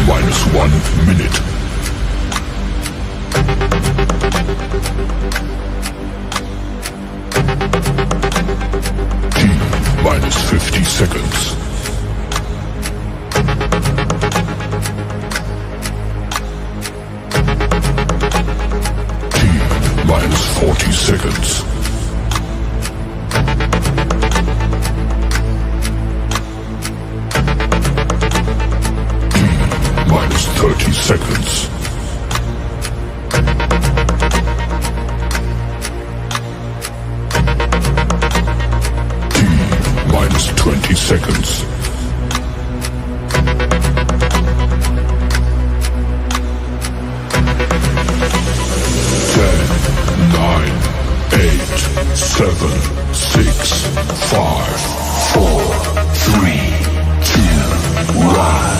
minus 1 minute. T minus 50 seconds. T minus 40 seconds. T minus 30 seconds. T minus 20 seconds. Seven, six, five, four, three, two, one.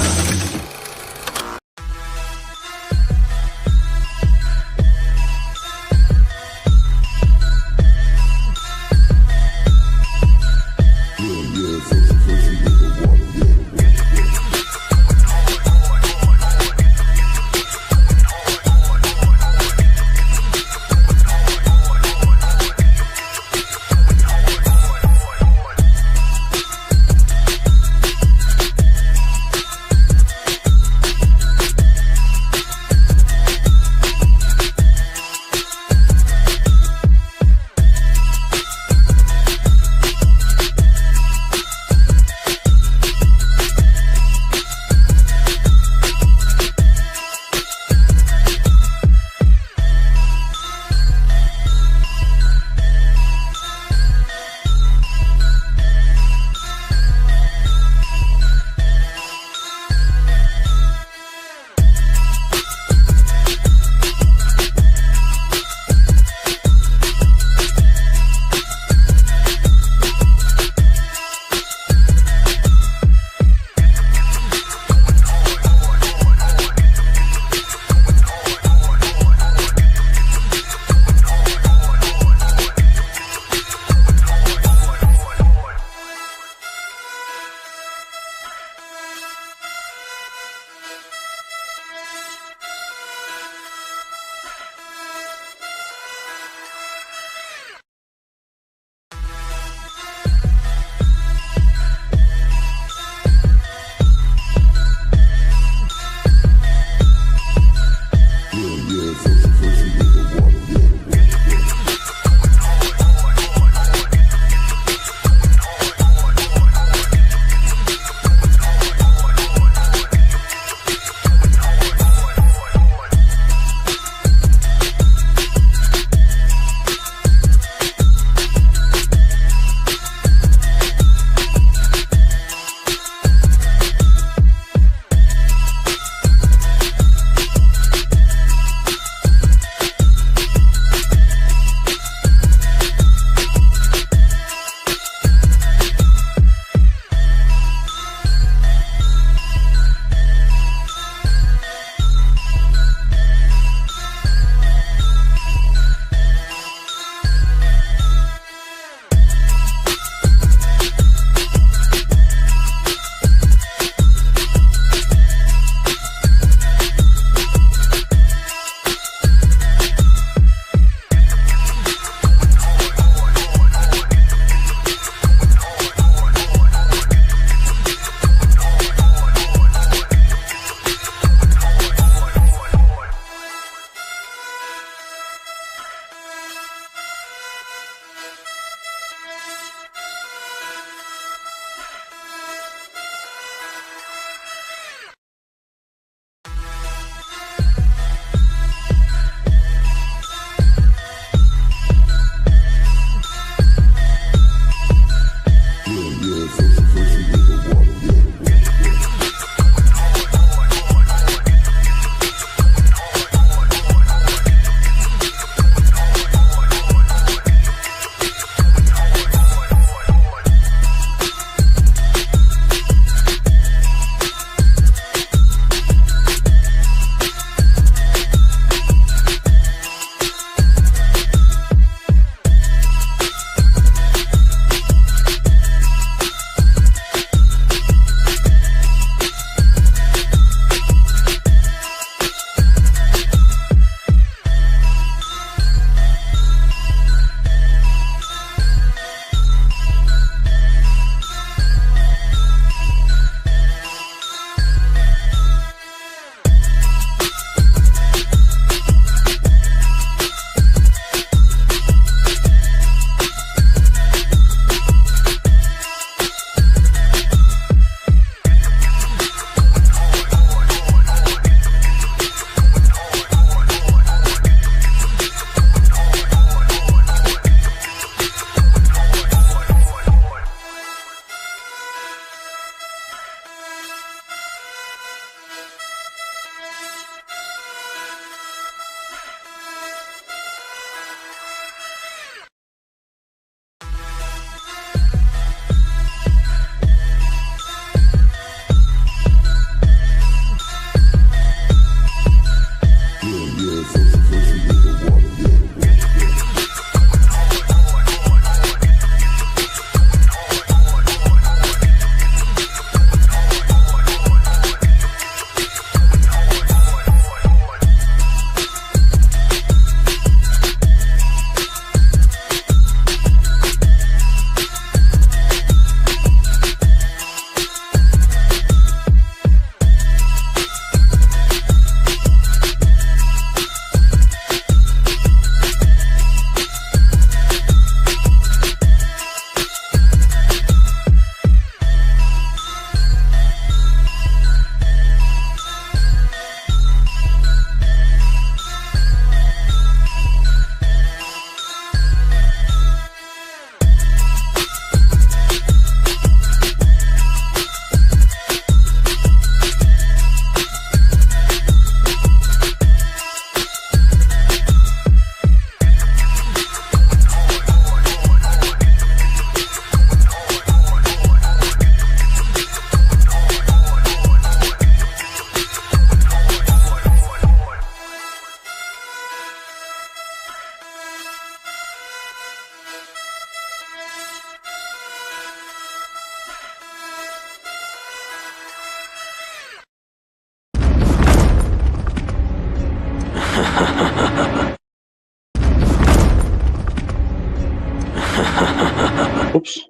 Oops.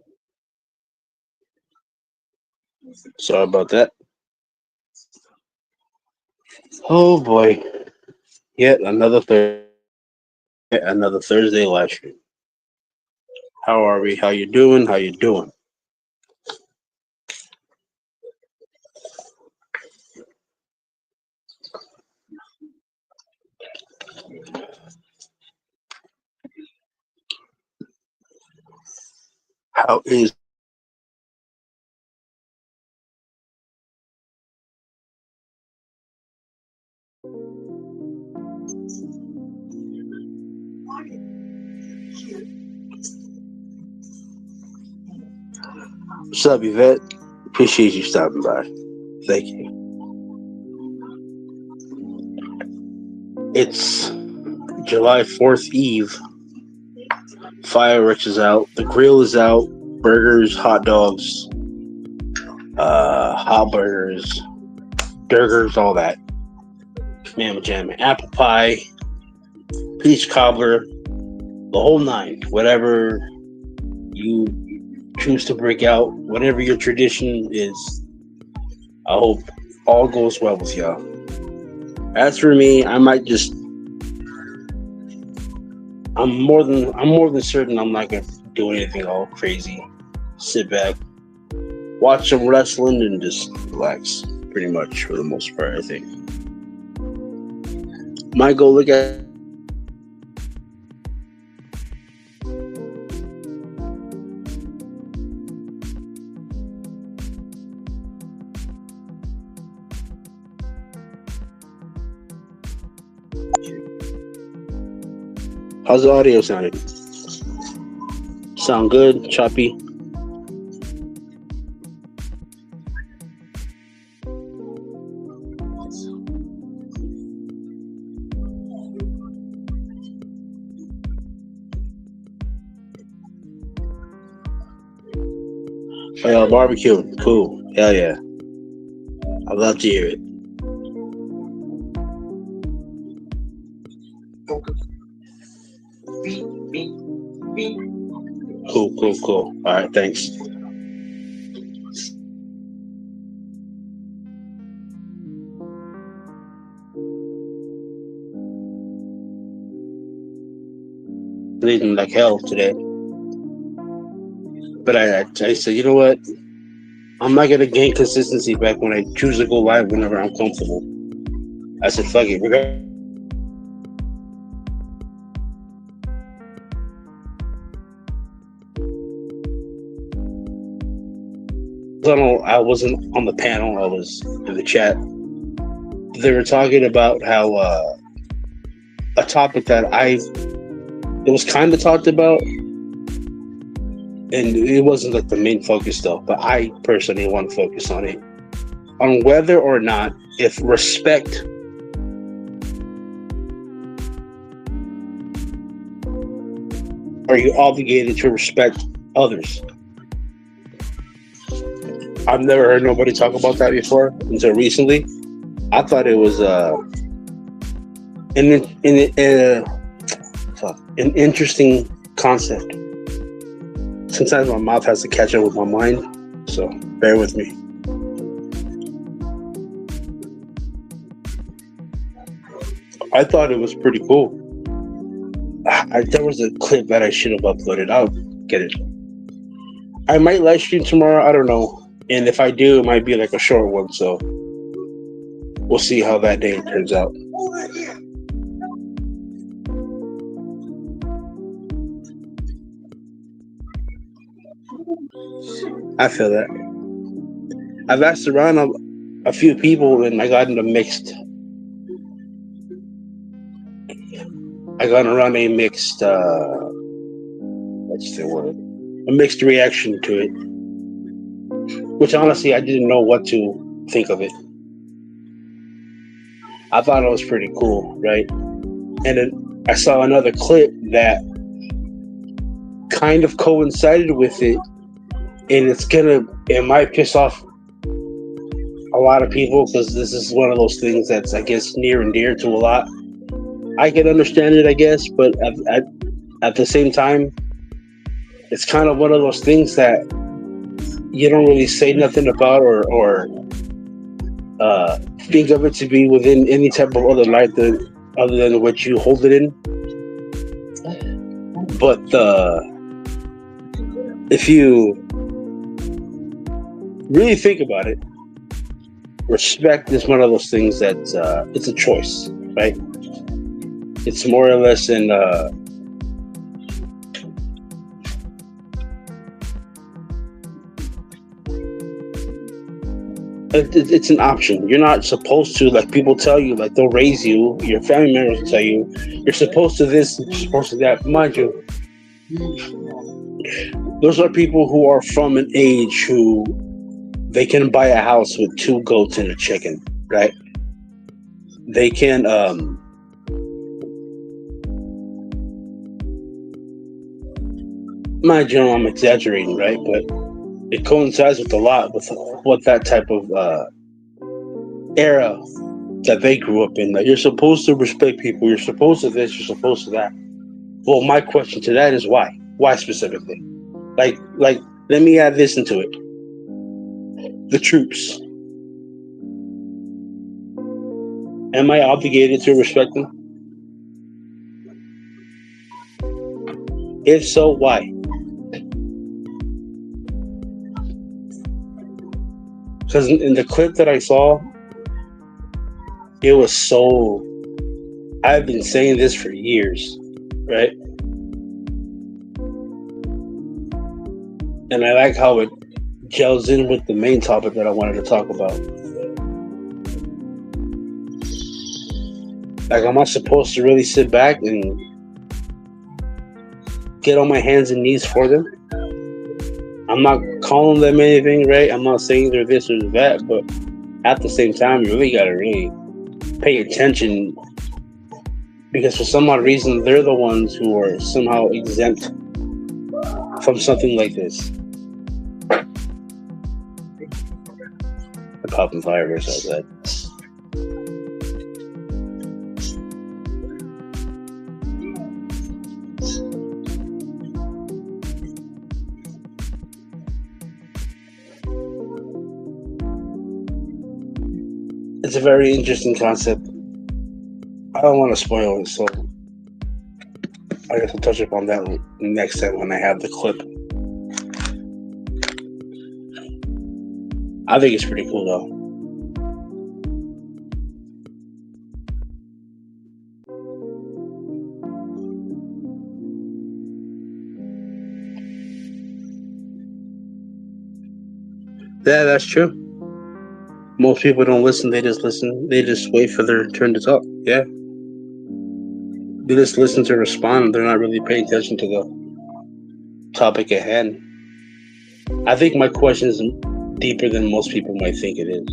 Sorry about that. Oh boy. Yet another Thursday live stream. How are we? How you doing? How you doing? How is What's up, Yvette? Appreciate you stopping by. Thank you. It's July 4th Eve. Fireworks is out. The grill is out. Burgers, hot dogs, hot burgers, burgers, all that. Mamma jam, apple pie, peach cobbler, the whole nine. Whatever you choose to break out, whatever your tradition is, I hope all goes well with y'all. As for me, I'm more than certain I'm not gonna do anything all crazy. Sit back, watch some wrestling, and just relax. Pretty much for the most part, I think. Might go look at. How's the audio sounding? Sound good? Choppy? Oh, yeah, barbecue. Cool. Hell yeah. I'd love to hear it. Cool. All right, thanks. Bleeding like hell today. But I said, you know what? I'm not going to gain consistency back when I choose to go live whenever I'm comfortable. I said, fuck it. I wasn't on the panel. I was in the chat. They were talking about how a topic that it was kind of talked about, and it wasn't like the main focus though. But I personally want to focus on it, on whether or not if respect are you obligated to respect others. I've never heard nobody talk about that before until recently. I thought it was an interesting concept. Sometimes my mouth has to catch up with my mind, so bear with me. I thought it was pretty cool. There was a clip that I should have uploaded. I'll get it. I might live stream tomorrow. I don't know. And if I do, it might be like a short one. So we'll see how that day turns out. I feel that. I've asked around a few people and I got mixed what's the word? A mixed reaction to it. Which honestly, I didn't know what to think of it. I thought it was pretty cool, right? And then I saw another clip that kind of coincided with it, and it might piss off a lot of people because this is one of those things that's, I guess, near and dear to a lot. I can understand it, I guess, but at the same time, It's kind of one of those things that you don't really say nothing about, or think of it to be within any type of other light other than what you hold it in. But if you really think about it, respect is one of those things that it's a choice, right? It's more or less it's an option. You're not supposed to, like people tell you, like they'll raise you, your family members will tell you, you're supposed to this, you're supposed to that. Mind you, those are people who are from an age who they can buy a house with 2 goats and a chicken, right? They can mind you, I'm exaggerating, right? But it coincides with a lot with what that type of era that they grew up in. That you're supposed to respect people, you're supposed to this, you're supposed to that. Well, my question to that is why? Why specifically? Like, let me add this into it. The troops. Am I obligated to respect them? If so, why? Because in the clip that I saw, it was so. I've been saying this for years, right? And I like how it gels in with the main topic that I wanted to talk about. Like, am I supposed to really sit back and get on my hands and knees for them? I'm not calling them anything, right? I'm not saying they're this or that, but at the same time, you really gotta really pay attention, because for some odd reason, they're the ones who are somehow exempt from something like this. The popping fireworks outside. It's a very interesting concept. I don't want to spoil it, so I guess I'll touch upon that next time when I have the clip. I think it's pretty cool, though. Yeah, that's true. Most people don't listen. They just listen. They just wait for their turn to talk. Yeah. They just listen to respond. They're not really paying attention to the topic at hand. I think my question is deeper than most people might think it is.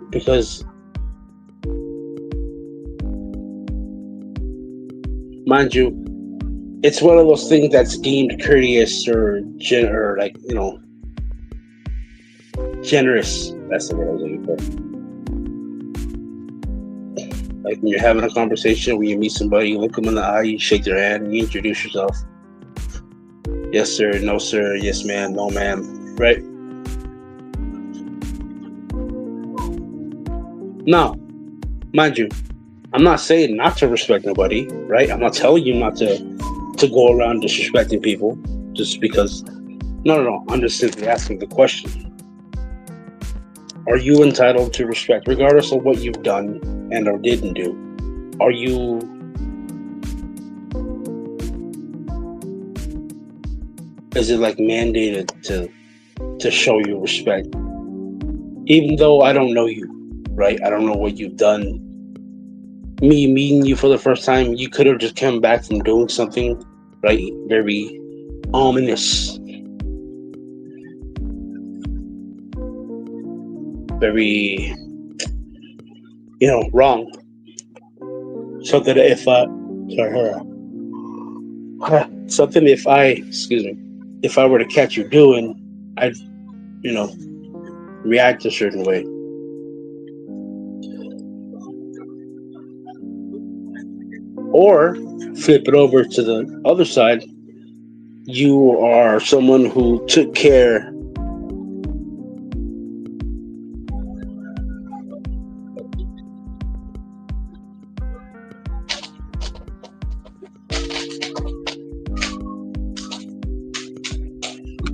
Because, mind you, it's one of those things that's deemed courteous or like, generous. That's the word I was looking for. Like when you're having a conversation, when you meet somebody, you look them in the eye, you shake their hand, and you introduce yourself. Yes, sir. No, sir. Yes, ma'am. No, ma'am. Right? Now, mind you, I'm not saying not to respect nobody, right? I'm not telling you not to go around disrespecting people just because. No. I'm just simply asking the question. Are you entitled to respect, regardless of what you've done and or didn't do? Are you is it like mandated to show you respect? Even though I don't know you, right? I don't know what you've done. Me meeting you for the first time, you could have just come back from doing something, right? Very ominous. Very, wrong. Something if if I were to catch you doing, I'd, react a certain way. Or flip it over to the other side. You are someone who took care.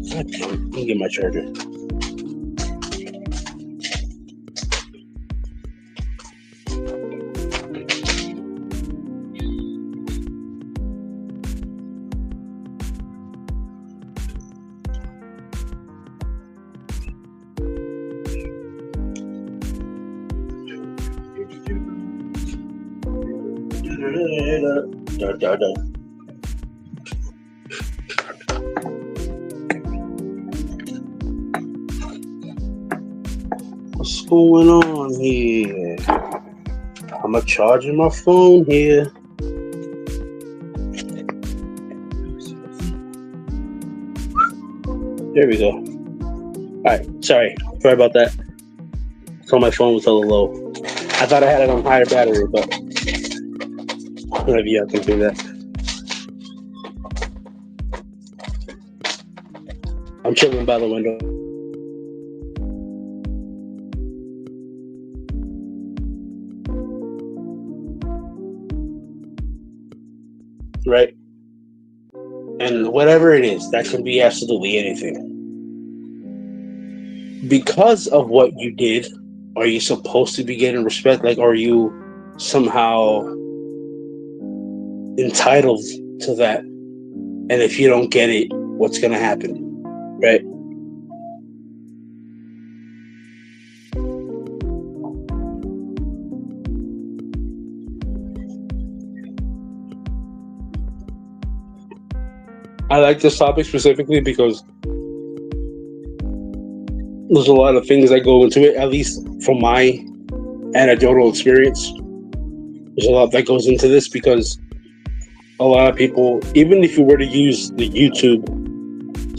God damn it, let me get my charger. Da, da, da. What's going on here? I'm charging my phone here. There we go. Alright, sorry about that. So my phone was a little low. I thought I had it on higher battery, but maybe I can do that. I'm chilling by the window. Right? And whatever it is, that can be absolutely anything. Because of what you did, are you supposed to be getting respect? Like, are you somehow entitled to that? And if you don't get it, what's going to happen? Right? I like this topic specifically because there's a lot of things that go into it, at least from my anecdotal experience. There's a lot that goes into this because a lot of people, even if you were to use the YouTube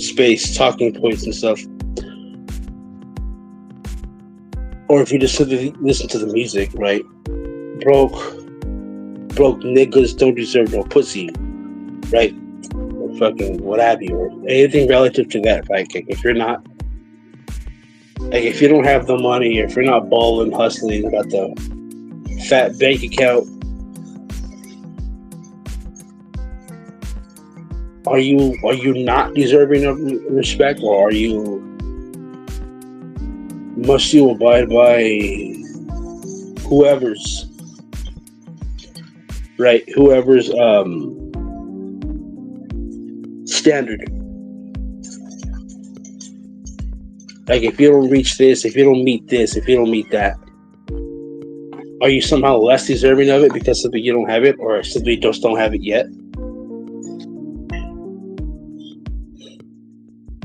space, talking points and stuff, or if you just listen to the music, right? Broke niggas don't deserve no pussy, right? Or fucking what have you, or anything relative to that. Like, if you're not, like, if you don't have the money, if you're not balling, hustling, got the fat bank account, are you not deserving of respect, or must you abide by whoever's standard? Like, if you don't reach this, if you don't meet this, if you don't meet that, are you somehow less deserving of it because simply you don't have it, or simply just don't have it yet?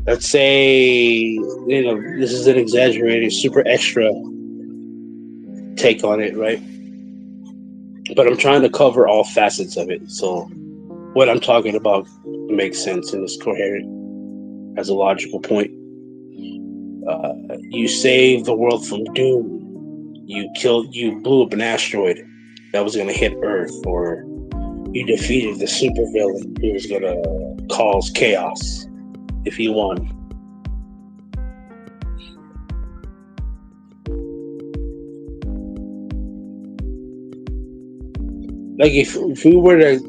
Let's say, this is an exaggerated, super extra take on it, right? But I'm trying to cover all facets of it, so what I'm talking about makes sense and is coherent, has a logical point. You saved the world from doom. You blew up an asteroid that was going to hit Earth, or you defeated the supervillain who was going to cause chaos if he won. Like, if we were to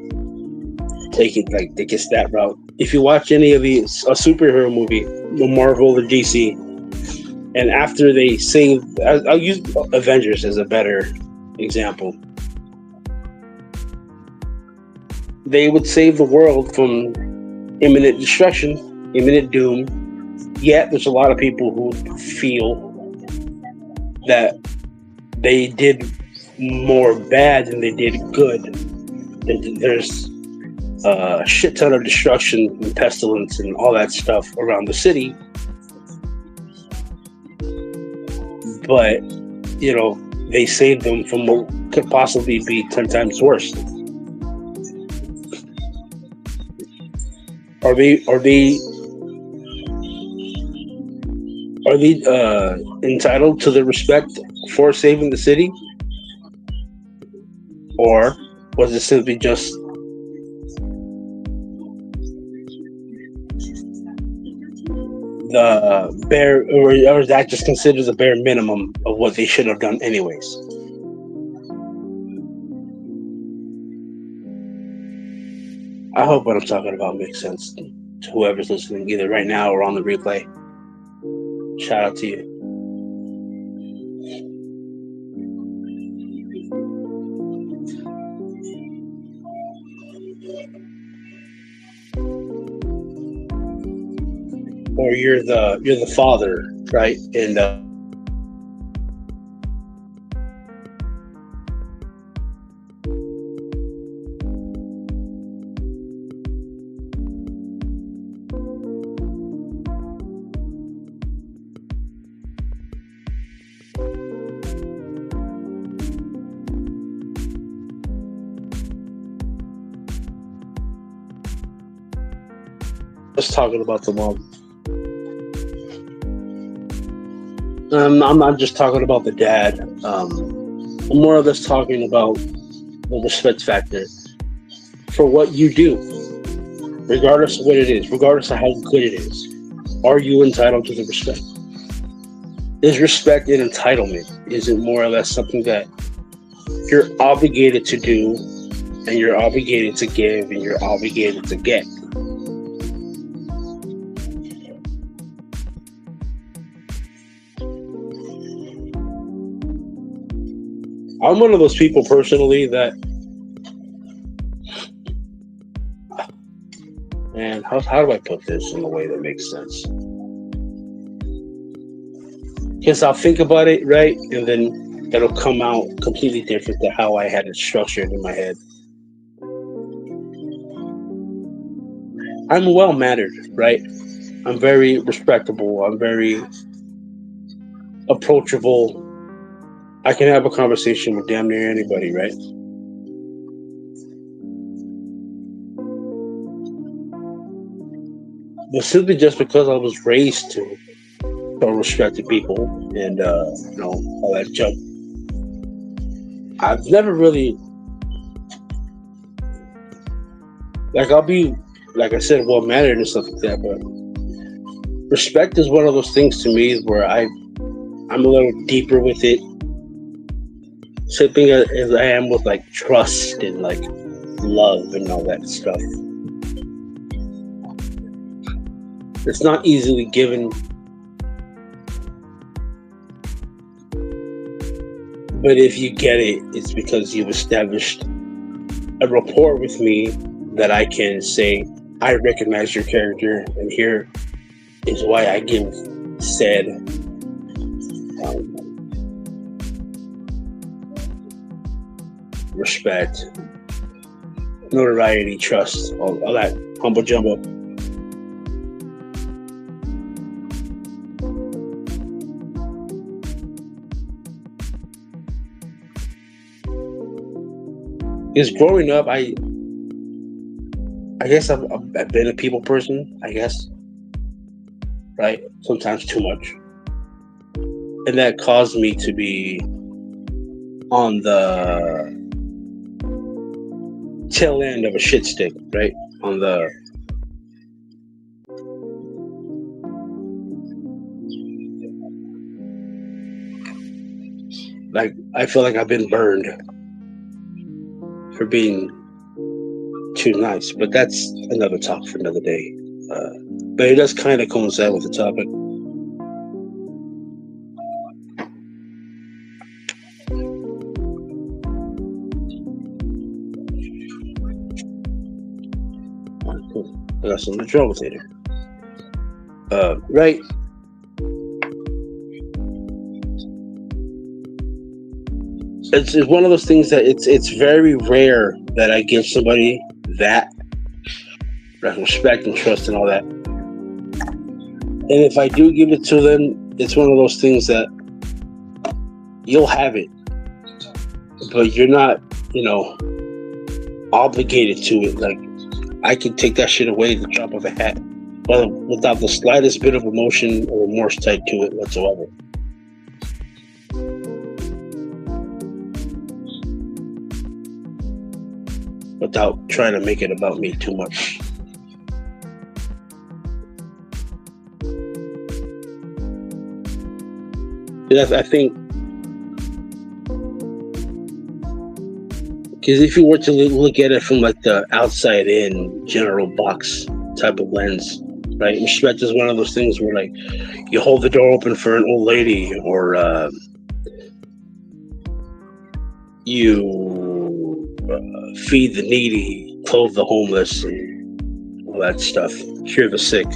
take it that route, if you watch any of a superhero movie, Marvel or DC, and after they save, I'll use Avengers as a better example. They would save the world from imminent destruction, imminent doom. Yet there's a lot of people who feel that they did more bad than they did good. There's a shit ton of destruction and pestilence and all that stuff around the city. But, they saved them from what could possibly be 10 times worse. Are they entitled to the respect for saving the city? Or Was it simply just the bare, or is that just considered the bare minimum of what they should have done anyways? I hope what I'm talking about makes sense to whoever's listening, either right now or on the replay. Shout out to you. Or you're the father, right? And just talking about the mom. I'm not just talking about the dad. I'm more or less talking about the respect factor for what you do, regardless of what it is, regardless of how good it is. Are you entitled to the respect? Is respect an entitlement? Is it more or less something that you're obligated to do, and you're obligated to give, and you're obligated to get? I'm one of those people personally that, man, how do I put this in a way that makes sense? Because I'll think about it, right? And then it'll come out completely different than how I had it structured in my head. I'm well-mannered, right? I'm very respectable. I'm very approachable. I can have a conversation with damn near anybody, right? But simply just because I was raised to respect people and all that junk, I've never really, like, I'll be, like I said, well mannered and stuff like that, but respect is one of those things to me where I'm a little deeper with it. Same thing as I am with like trust and like love and all that stuff. It's not easily given, but if you get it, it's because you've established a rapport with me that I can say, I recognize your character, and here is why I give said respect, notoriety, trust, all that humble jumbo. Because growing up, I guess I've been a people person, I guess, right? Sometimes too much. And that caused me to be on the tail end of a shit stick, right? On the like, I feel like I've been burned for being too nice, but that's another talk for another day. But it does kind of coincide with the topic. Cool. I got some trouble later. Right. It's one of those things that it's very rare that I give somebody that respect and trust and all that. And if I do give it to them, it's one of those things that you'll have it, but you're not, obligated to it. Like, I can take that shit away at the drop of a hat, but without the slightest bit of emotion or remorse tied to it whatsoever. without trying to make it about me too much. I think, because if you were to look at it from like the outside in general box type of lens, right? Respect is one of those things where like you hold the door open for an old lady, or you feed the needy, clothe the homeless, and all that stuff. Cure the sick.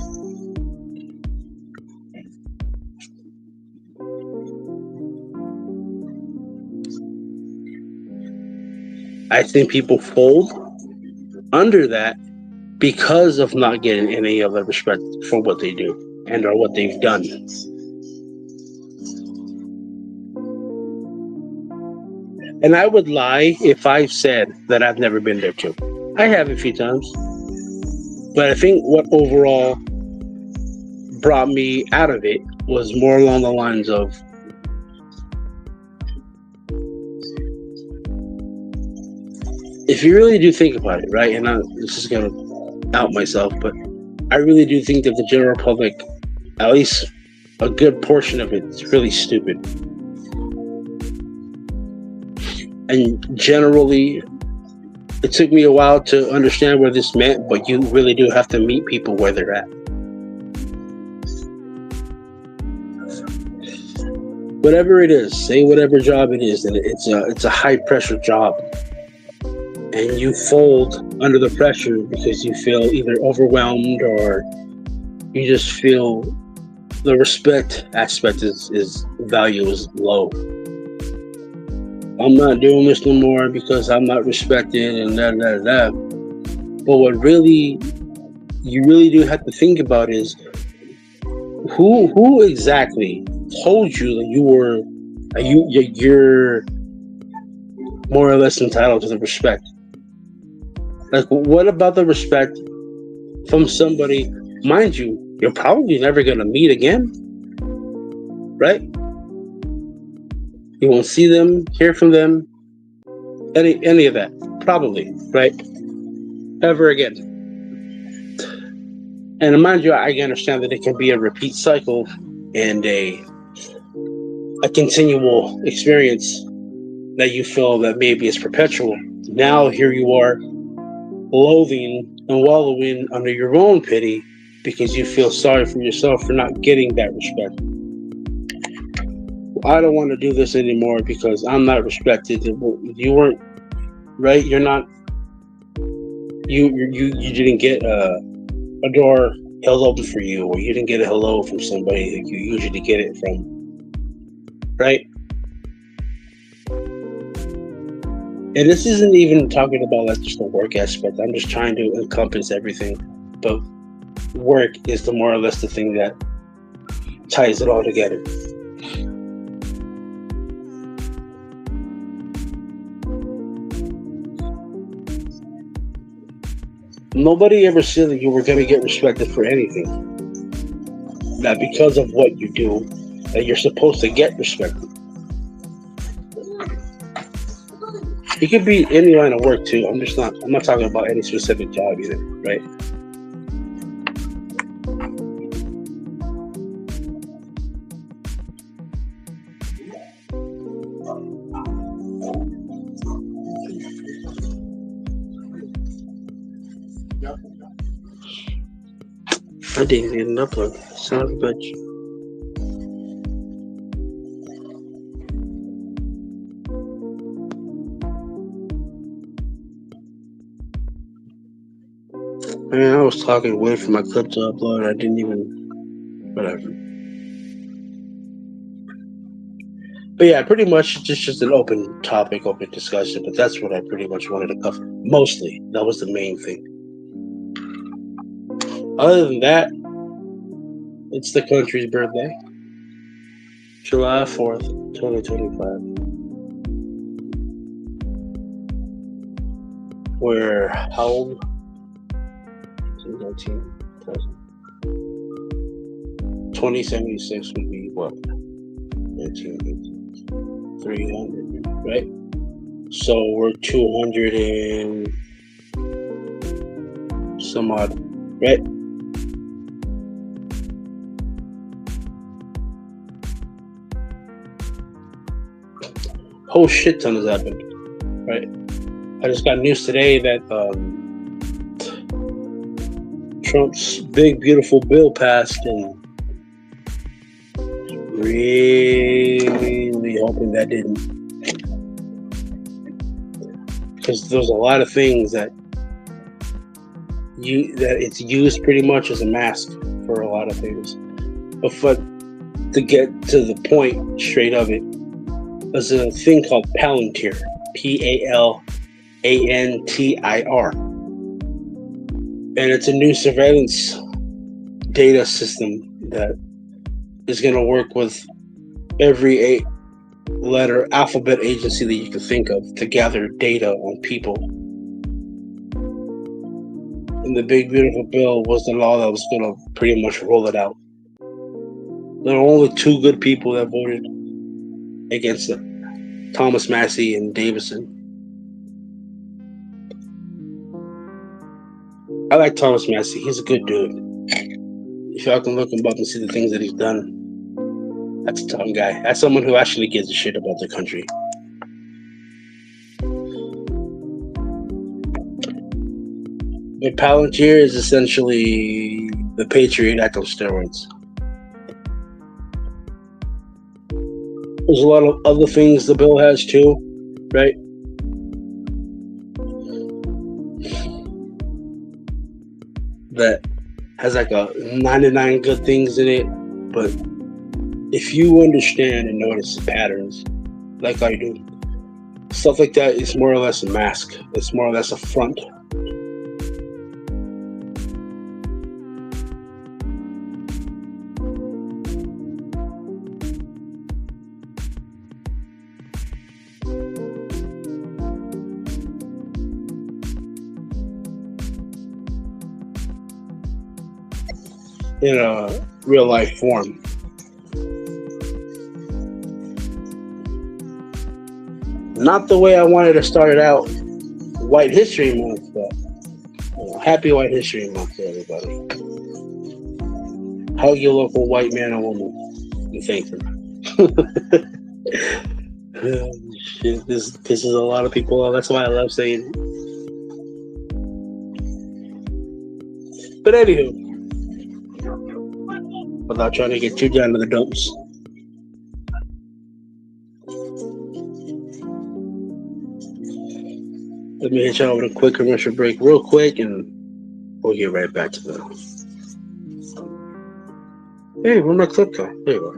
I think people fold under that because of not getting any other respect for what they do and or what they've done. And I would lie if I said that I've never been there too. I have a few times. But I think what overall brought me out of it was more along the lines of if you really do think about it, right? And this is going to out myself, but I really do think that the general public, at least a good portion of it, is really stupid. And generally, it took me a while to understand what this meant, but you really do have to meet people where they're at. Whatever it is, say whatever job it is, and it's a high pressure job. And you fold under the pressure because you feel either overwhelmed or you just feel the respect aspect is value is low. I'm not doing this no more because I'm not respected and that. But what you really do have to think about is who exactly told you that you're more or less entitled to the respect. Like, what about the respect from somebody, mind you, you're probably never going to meet again, right? You won't see them, hear from them, any of that, probably, right? Ever again. And mind you, I understand that it can be a repeat cycle and a continual experience that you feel that maybe is perpetual. Now here you are, loathing and wallowing under your own pity because you feel sorry for yourself for not getting that respect. I don't want to do this anymore because I'm not respected. You weren't, right? You're not. You didn't get a door held open for you, or you didn't get a hello from somebody that you usually get it from, right? And this isn't even talking about like just the work aspect. I'm just trying to encompass everything. But work is the more or less the thing that ties it all together. Nobody ever said that you were going to get respected for anything. That because of what you do, that you're supposed to get respected. It could be any line of work too. I'm not talking about any specific job either, right? I didn't get an upload. Son of a bitch. Man, I was talking waiting for my clip to upload. I didn't even. Whatever. But yeah, pretty much just an open topic, open discussion. But that's what I pretty much wanted to cover. Mostly. That was the main thing. Other than that, it's the country's birthday. July 4th, 2025. We're how old? 19, 2076 would be what? 19, 300, right? So we're 200 and some odd, right? Whole shit ton has happened, right? I just got news today that Trump's big beautiful bill passed, and really hoping that didn't, because there's a lot of things that it's used pretty much as a mask for a lot of things. But to get to the point straight of it, there's a thing called Palantir, Palantir, and it's a new surveillance data system that is going to work with every 8-letter alphabet agency that you can think of to gather data on people. And the big beautiful bill was the law that was going to pretty much roll it out. There are only 2 good people that voted against it: Thomas Massey and Davison. I like Thomas Massey. He's a good dude. If y'all can look him up and see the things that he's done, that's a tough guy. That's someone who actually gives a shit about the country. But Palantir is essentially the Patriot Act on steroids. There's a lot of other things the bill has too, right? That has like a 99 good things in it, but if you understand and notice the patterns, like I do, stuff like that is more or less a mask. It's more or less a front. In a real life form. Not the way I wanted to start it out, White History Month, but happy White History Month to everybody. Hug your local white man or woman and thank them. Shit, this pisses a lot of people off. That's why I love saying it. But anywho, without trying to get too down to the dumps, let me hit y'all with a quick commercial break real quick, and we'll get right back to the... Hey, where'd my clip go? There you are.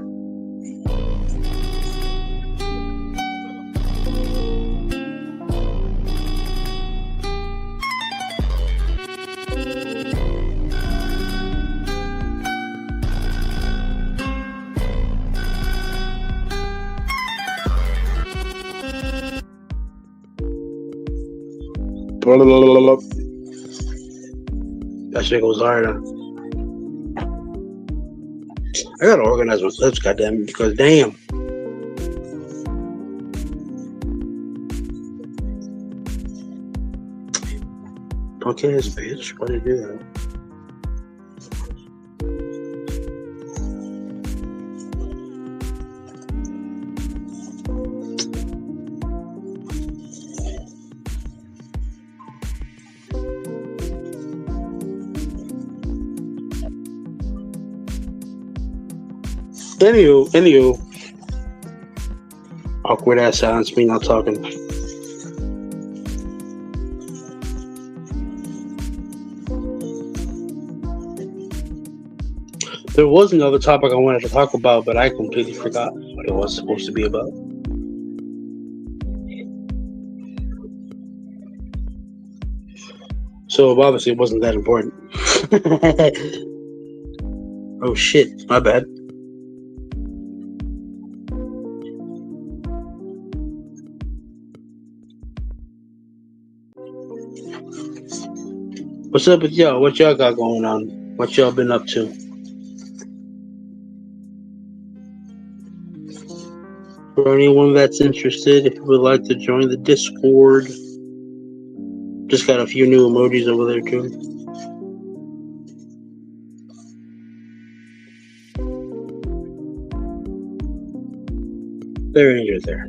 That shit goes hard. I gotta organize my clips, goddamn, because damn. Okay, ass bitch. Why did you do that? Anywho, awkward ass silence, me not talking. There was another topic I wanted to talk about, but I completely forgot what it was supposed to be about. So obviously it wasn't that important. Oh shit, my bad. What's up with y'all? What y'all got going on? What y'all been up to? For anyone that's interested, if you would like to join the Discord, just got a few new emojis over there too. They're injured there.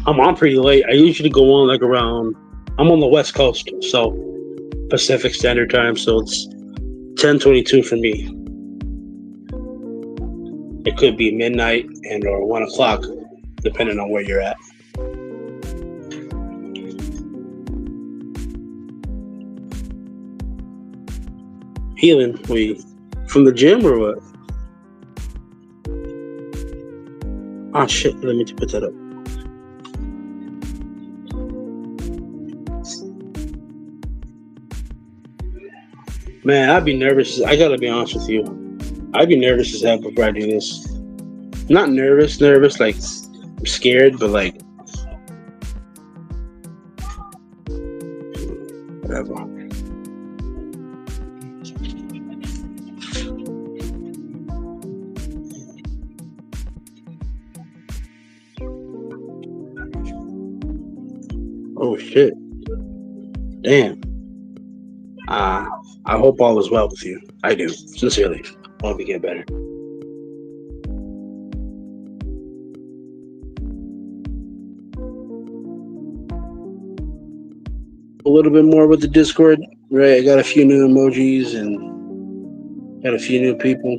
I'm on pretty late. I usually go on like around. I'm on the West Coast, so Pacific Standard Time, so it's 10:22 for me. It could be midnight and or 1 o'clock, depending on where you're at. Healing, we from the gym or what? Ah, shit. Let me put that up. Man, I'd be nervous. I gotta be honest with you. I'd be nervous as hell before I do this. Not nervous, like I'm scared, but like whatever. Oh shit! Damn. I hope all is well with you. I do, sincerely. I hope you get better. A little bit more with the Discord, right? I got a few new emojis and got a few new people.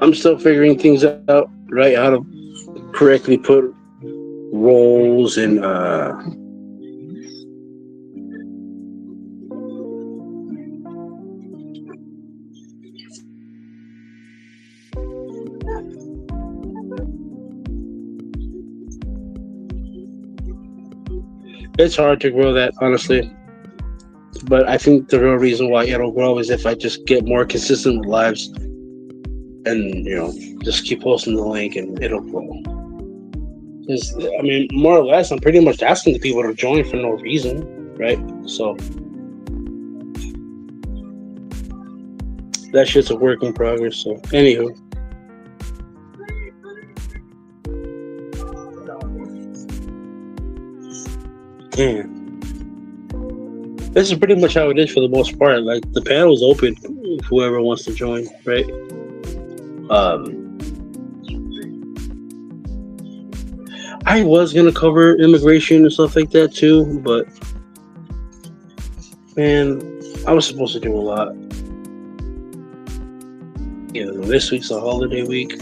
I'm still figuring things out, right? How to correctly put roles and it's hard to grow that, honestly. But I think the real reason why it'll grow is if I just get more consistent with lives and, just keep posting the link and it'll grow. Because, I mean, more or less, I'm pretty much asking the people to join for no reason, right? So that shit's a work in progress. So, anywho. Damn. This is pretty much how it is for the most part. Like, the panel's open, whoever wants to join, right? I was gonna cover immigration and stuff like that too, but man, I was supposed to do a lot. This week's a holiday week.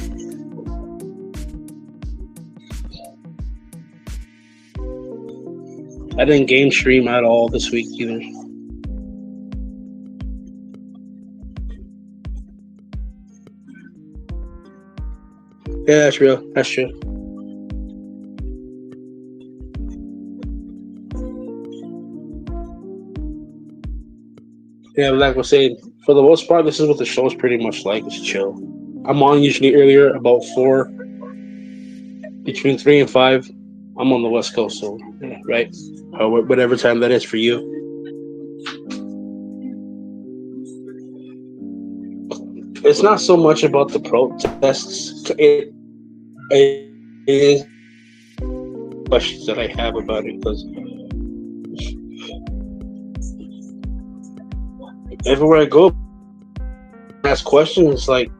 I didn't game stream at all this week either. Yeah, that's real. That's true. Yeah, like I was saying, for the most part, this is what the show's pretty much like. It's chill. I'm on usually earlier, about 4, between 3 and 5. I'm on the West Coast, so yeah, right, whatever time that is for you. It's not so much about the protests. It is questions that I have about it, because everywhere I go, I ask questions like,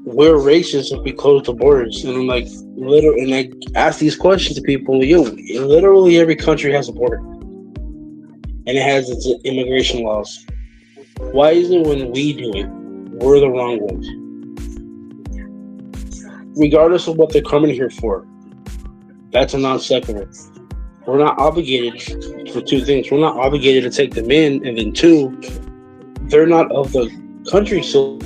we're racist if we close the borders. And I'm like, literally, and I ask these questions to people. Literally every country has a border, and it has its immigration laws. Why is it when we do it, we're the wrong ones? Regardless of what they're coming here for, that's a non sequitur. We're not obligated for 2 things. We're not obligated to take them in, and then 2, they're not of the country, so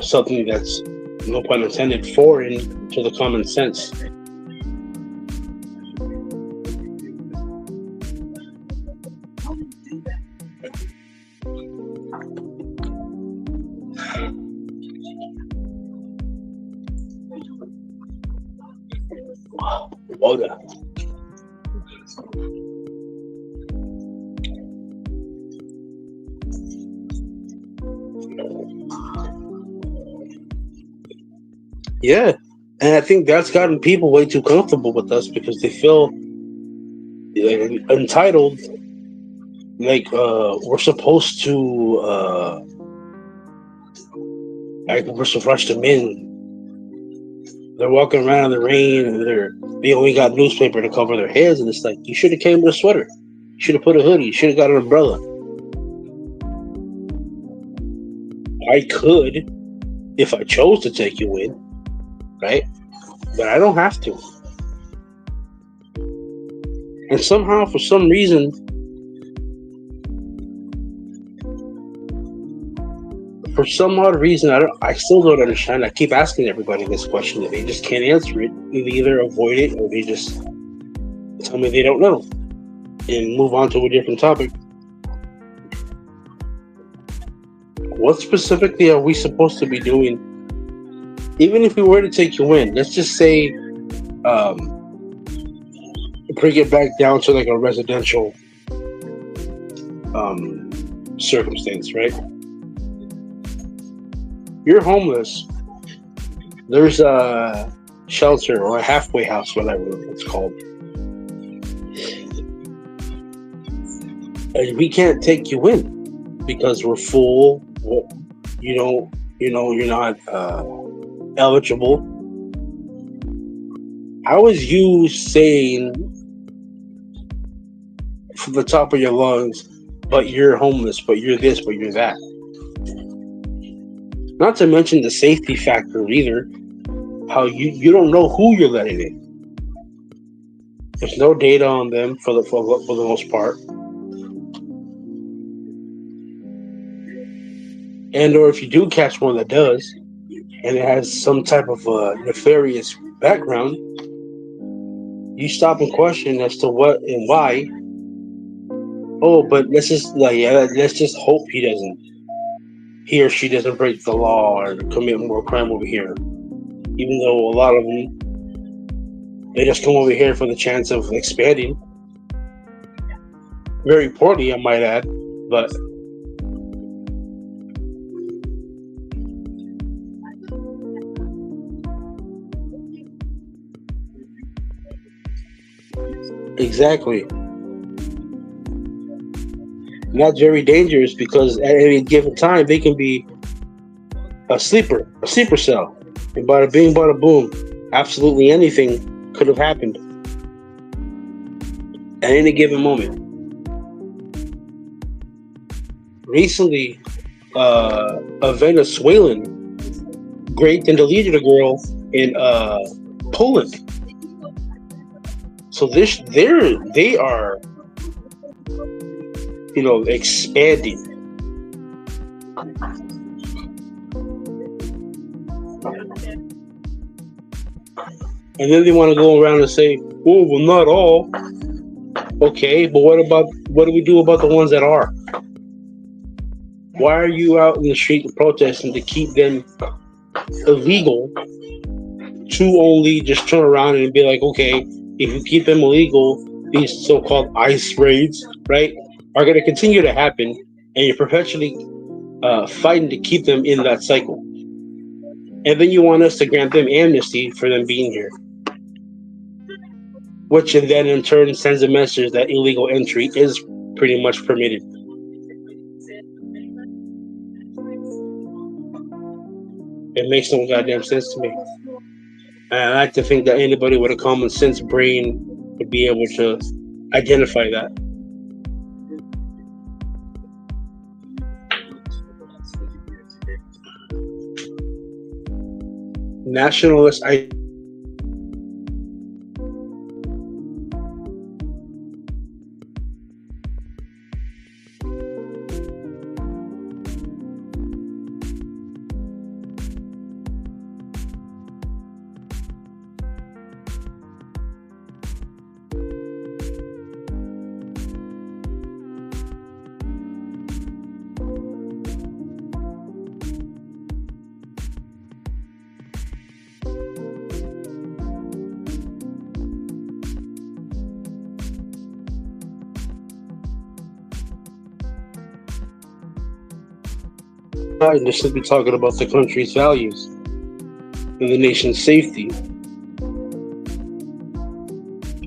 something that's, no pun intended, foreign to the common sense. Water. Yeah, and I think that's gotten people way too comfortable with us because they feel entitled, like we're supposed to, like we're supposed to rush them in. They're walking around in the rain, and they only got newspaper to cover their heads, and it's like you should have came with a sweater, you should have put a hoodie, you should have got an umbrella. I could if I chose to take you in, right? But I don't have to. And somehow, for some reason, for some odd reason, I still don't understand. I keep asking everybody this question, and they just can't answer it. They either avoid it or they just tell me they don't know and move on to a different topic. What specifically are we supposed to be doing? Even if we were to take you in, let's just say, bring it back down to like a residential circumstance, right? You're homeless. There's a shelter or a halfway house, whatever it's called. And we can't take you in because we're full. You're not eligible. How is you saying from the top of your lungs, but you're homeless, but you're this, but you're that? Not to mention the safety factor either. How you don't know who you're letting in. There's no data on them for the most part. And or if you do catch one that does, and it has some type of nefarious background, you stop and question as to what and why. Oh, but let's just hope he or she doesn't break the law or commit more crime over here. Even though a lot of them, they just come over here for the chance of expanding. Very poorly, I might add, but exactly. And that's very dangerous because at any given time they can be a sleeper cell. And bada bing, bada boom, absolutely anything could have happened at any given moment. Recently, a Venezuelan raped and deleted a girl in Poland. So they are expanding. And then they want to go around and say, "Oh, well, not all." Okay, but what do we do about the ones that are? Why are you out in the street protesting to keep them illegal? To only just turn around and be like, okay, if you keep them illegal, these so-called ICE raids, right, are going to continue to happen, and you're perpetually fighting to keep them in that cycle. And then you want us to grant them amnesty for them being here, which then in turn sends a message that illegal entry is pretty much permitted. It makes no goddamn sense to me. And I like to think that anybody with a common sense brain would be able to identify that. Nationalist and just simply talking about the country's values. and the nation's safety.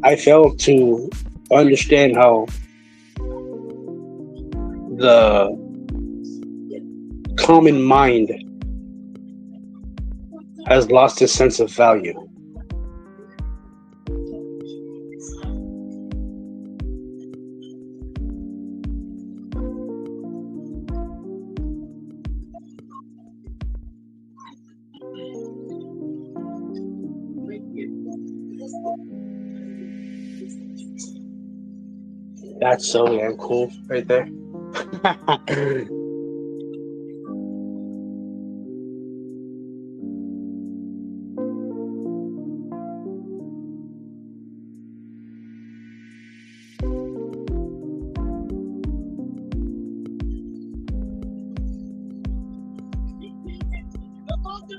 I fail to understand how the common mind has lost its sense of value. That's so damn cool right there.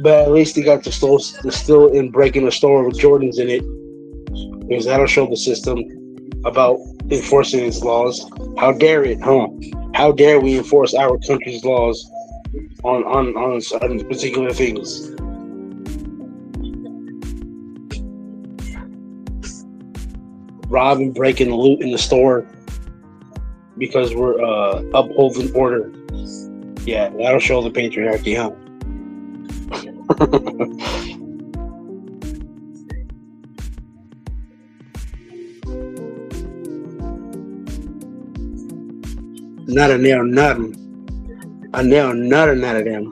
But at least he got the still in breaking the store with Jordans in it, because that'll show the system about enforcing its laws. How dare it, huh? How dare we enforce our country's laws on particular things? Rob and break and loot in the store because we're upholding order. Yeah, that'll show the patriarchy, huh? Not a nail, nothing. A nail, nothing out of them.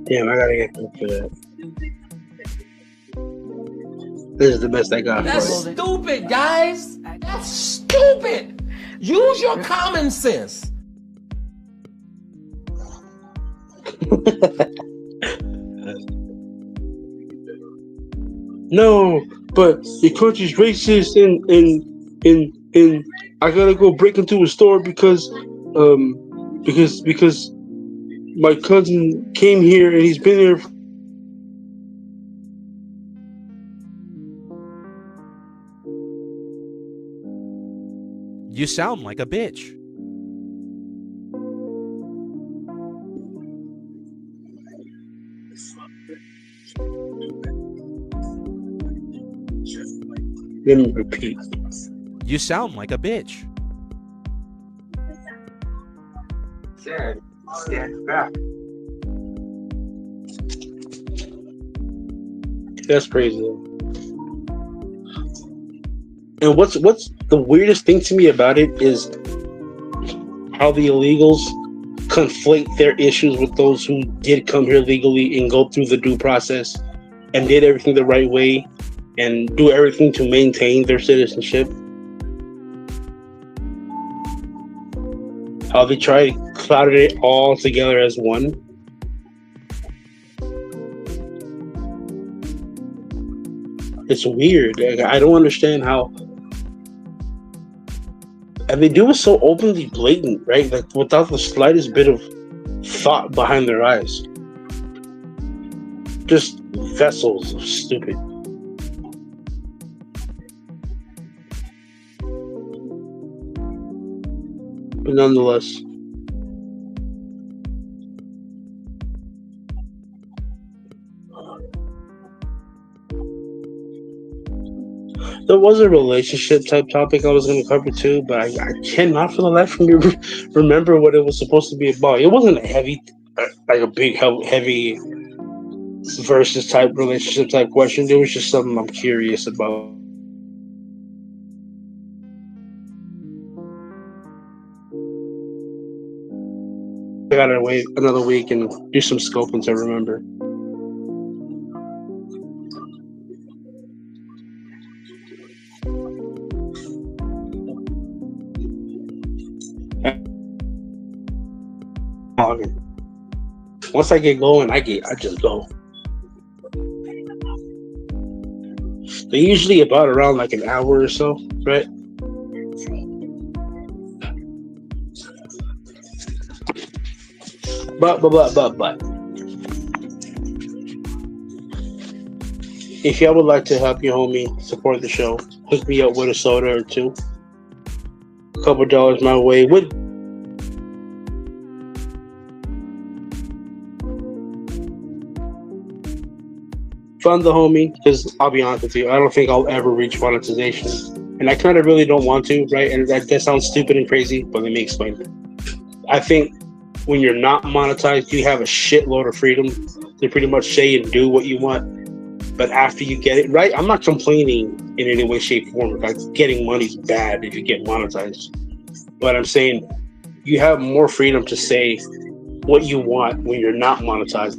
Damn, I gotta get good for that. This is the best I got. That's stupid, guys. That's stupid. Use your common sense. No, but your country's racist and I gotta go break into a store because my cousin came here and he's been here. You sound like a bitch. Let me repeat. You sound like a bitch. Stand back. That's crazy. And what's the weirdest thing to me about it is how the illegals conflate their issues with those who did come here legally and go through the due process and did everything the right way and do everything to maintain their citizenship. How they try to cloud it all together as one. It's weird. I don't understand how. And they do it so openly blatant, right? Like without the slightest bit of thought behind their eyes. Just vessels of stupid. But nonetheless. There was a relationship type topic I was going to cover too, but I cannot for the life of me remember what it was supposed to be about. It wasn't a heavy, like a big, heavy versus type relationship type question. It was just something I'm curious about. I gotta wait another week and do some scoping to remember. Once I get going, I just go. They're usually about around like an hour or so, right? But. If y'all would like to help your homie support the show, hook me up with a soda or two. A couple dollars my way would fund the homie, because I'll be honest with you, I don't think I'll ever reach monetization. And I kind of really don't want to, right? And that sounds stupid and crazy, but let me explain. I think when you're not monetized, you have a shitload of freedom to pretty much say and do what you want. But after you get it, right? I'm not complaining in any way, shape, form. Like, getting money's bad if you get monetized. But I'm saying you have more freedom to say what you want when you're not monetized.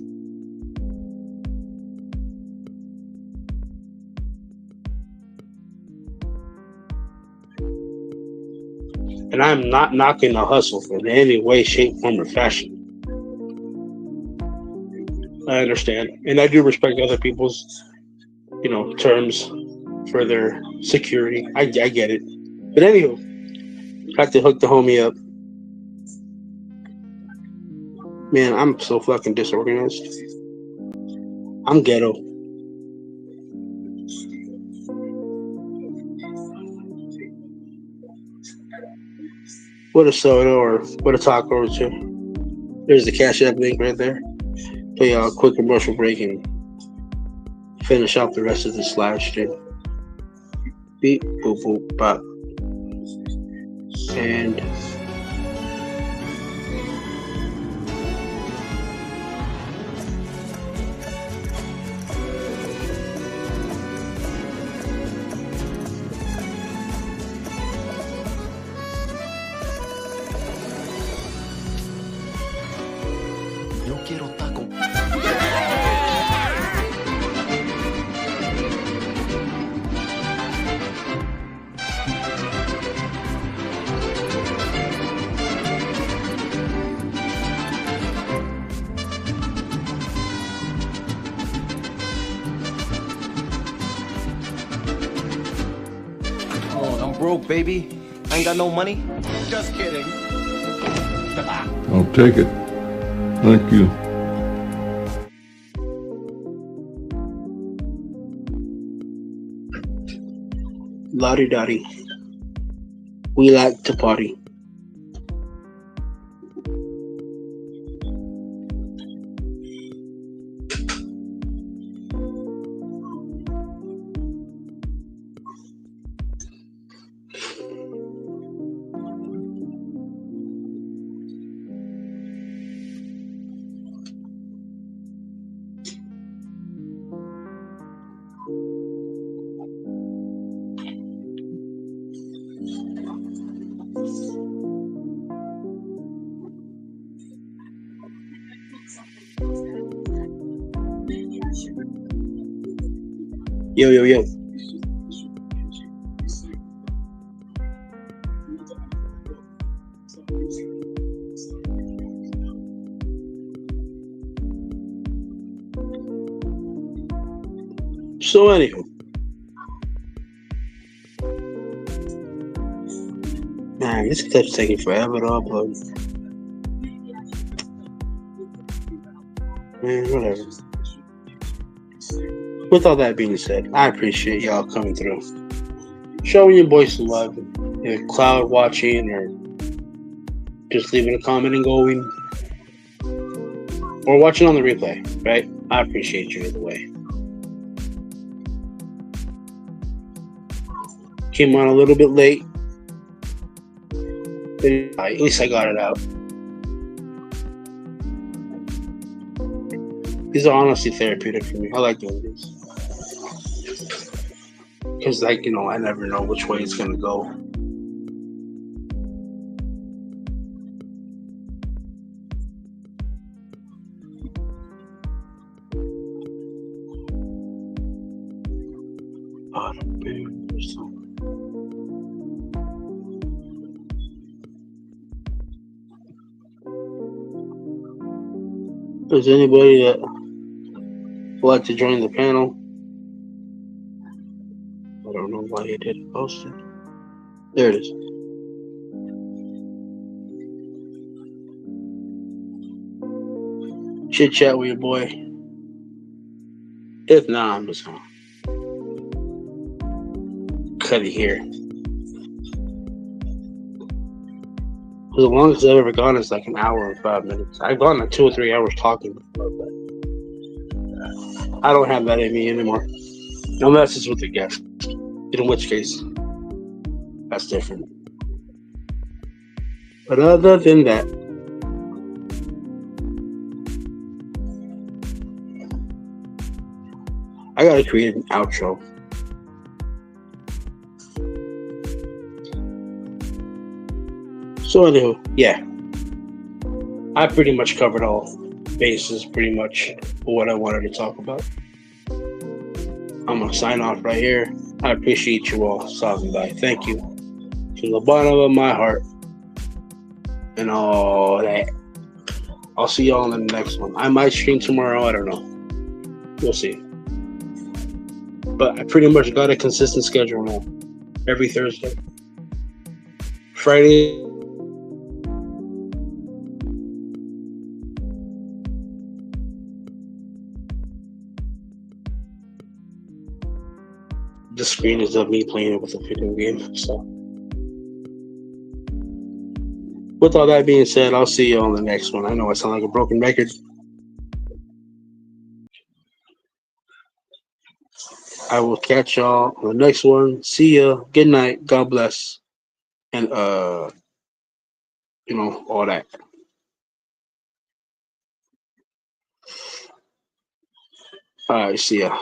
And I'm not knocking the hustle in any way, shape, form, or fashion. I understand, and I do respect other people's, terms for their security. I get it. But anywho, had to hook the homie up. Man, I'm so fucking disorganized. I'm ghetto. What a soda or what a taco or two. There's the Cash App link right there. Play a quick commercial break and finish off the rest of this live stream. Beep, boop, boop, bop. And Yo quiero taco. Oh, I'm broke, baby. I ain't got no money. Just kidding. I'll take it. Thank you. lottie dottie. We like to party. Yo, yo, yo. So anywho, man, this clip's taking forever to upload. Man, whatever. With all that being said, I appreciate y'all coming through, showing your boys some love, either cloud watching or just leaving a comment and going, or watching on the replay. Right? I appreciate you either way. Came on a little bit late, but at least I got it out. These are honestly therapeutic for me. I like doing these. Because, I never know which way it's going to go. Is anybody that would like to join the panel? I don't know why he didn't post it. There it is. Chit chat with your boy. If not, I'm just gonna cut it here. The longest I've ever gone is like an hour and 5 minutes. I've gone like 2 or 3 hours talking before, but I don't have that in me anymore. Unless it's with a guest. In which case, that's different. But other than that, I gotta create an outro. So anywho, yeah. I pretty much covered all bases, pretty much what I wanted to talk about. I'm gonna sign off right here. I appreciate you all stopping by. Thank you from the bottom of my heart and all that. I'll see y'all in the next one. I might stream tomorrow. I don't know. We'll see. But I pretty much got a consistent schedule now. Every Thursday. Friday. The screen is of me playing with a video game. So, with all that being said, I'll see you on the next one. I know I sound like a broken record. I will catch y'all on the next one. See ya. Good night. God bless. And all that. All right, see ya.